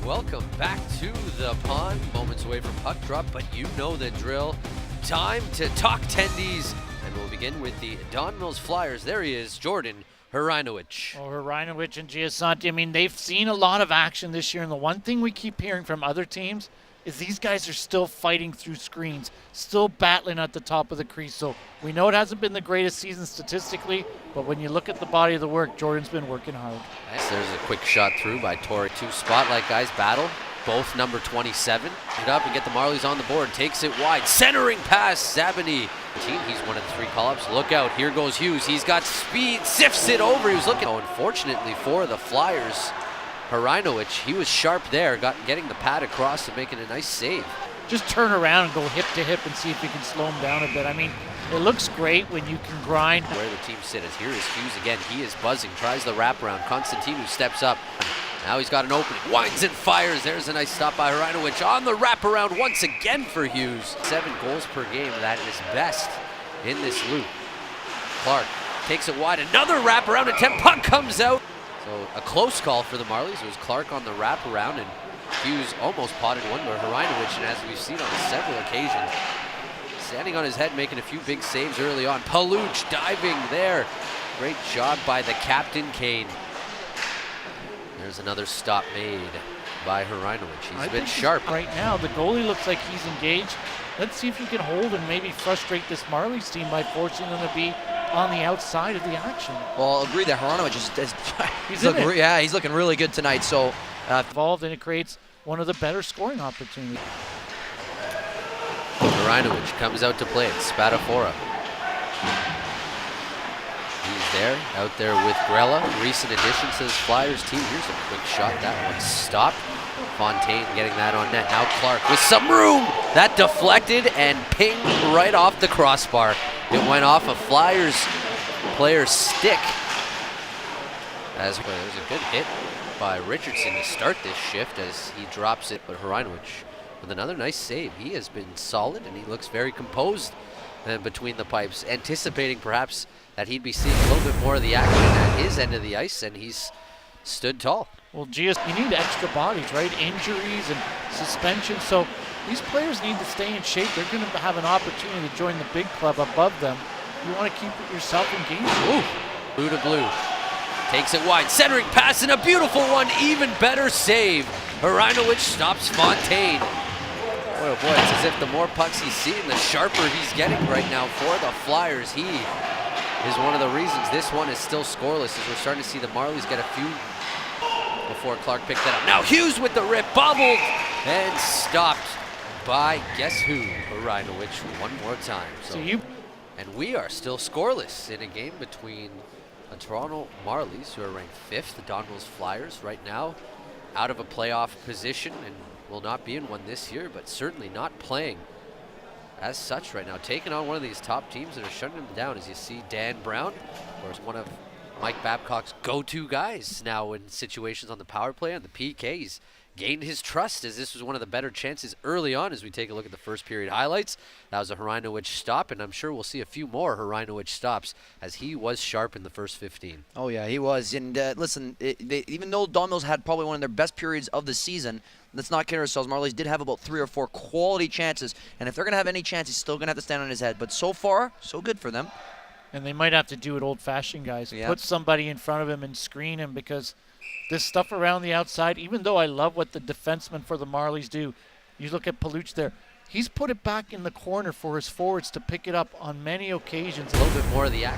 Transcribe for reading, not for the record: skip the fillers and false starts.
Welcome back to the pond. Moments away from puck drop, but you know the drill. Time to talk tendies, and we'll begin with the Don Mills Flyers. There he is, Jordan Hrynowic. Oh, Hrynowic and Giasanti, I mean, they've seen a lot of action this year, and the one thing we keep hearing from other teams is these guys are still fighting through screens, still battling at the top of the crease. So we know it hasn't been the greatest season statistically, but when you look at the body of the work, Jordan's been working hard. Nice. There's a quick shot through by Torrey. Two spotlight guys battle, both number 27. Get up and get the Marlies on the board. Takes it wide, centering pass, Zabany. He's one of the three call-ups. Look out, here goes Hughes. He's got speed, sifts it over. He was looking. Oh, unfortunately for the Flyers, Hrynowic, he was sharp there, getting the pad across and making a nice save. Just turn around and go hip to hip and see if you can slow him down a bit. I mean, it looks great when you can grind. Where the team sit is here is Hughes again. He is buzzing, tries the wraparound. Constantinu steps up. Now he's got an opening, winds and fires. There's a nice stop by Hrynowic on the wraparound once again for Hughes. 7 goals per game, that is best in this loop. Clark takes it wide, another wraparound attempt, puck comes out. So a close call for the Marlies. It was Clark on the wraparound, and Hughes almost potted one, but Hrynowic, and as we've seen on several occasions, standing on his head, making a few big saves early on. Paluch diving there. Great job by the captain, Kane. There's another stop made by Hrynowic. He's been sharp. Right now, the goalie looks like he's engaged. Let's see if he can hold and maybe frustrate this Marlies team by forcing them to be on the outside of the action. Well, I'll agree that Hrynowic he's looking really good tonight. So involved, and it creates one of the better scoring opportunities. Hrynowic comes out to play it. Spadafora. He's there, out there with Grella. Recent addition to this Flyers team. Here's a quick shot. That one stopped. Fontaine getting that on net. Now Clark with some room. That deflected and pinged right off the crossbar. It went off a Flyers player's stick. As there's a good hit by Richardson to start this shift as he drops it, but Hrynowic with another nice save. He has been solid and he looks very composed between the pipes, anticipating perhaps that he'd be seeing a little bit more of the action at his end of the ice, and he's stood tall. Well, you need extra bodies, right? Injuries and suspension. So these players need to stay in shape. They're going to have an opportunity to join the big club above them. You want to keep yourself engaged. Ooh. Blue to blue. Takes it wide. Centering pass and a beautiful one. Even better save. Hrynowic stops Fontaine. Boy, oh boy, it's as if the more pucks he's seeing, the sharper he's getting right now for the Flyers. He is one of the reasons this one is still scoreless, as we're starting to see the Marlies get a few before Clark picked that up. Now Hughes with the rip, bobbled and stopped by guess who? Hrynowic one more time. And we are still scoreless in a game between the Toronto Marlies, who are ranked 5th, the Don Mills Flyers right now out of a playoff position and will not be in one this year, but certainly not playing as such right now, taking on one of these top teams that are shutting them down. As you see, Dan Brown, of course, one of Mike Babcock's go-to guys now in situations on the power play and the PK. He's gained his trust, as this was one of the better chances early on. As we take a look at the first period highlights, that was a Hrynowic stop, and I'm sure we'll see a few more Hrynowic stops, as he was sharp in the first 15. Oh yeah, he was. And listen, even though Don Mills had probably one of their best periods of the season, let's not kid ourselves. Marlies did have about 3 or 4 quality chances, and if they're going to have any chance, he's still going to have to stand on his head. But so far, so good for them. And they might have to do it old-fashioned, guys. Yeah. Put somebody in front of him and screen him, because this stuff around the outside, even though I love what the defensemen for the Marlies do, you look at Paluch there, he's put it back in the corner for his forwards to pick it up on many occasions. A little bit more of the action.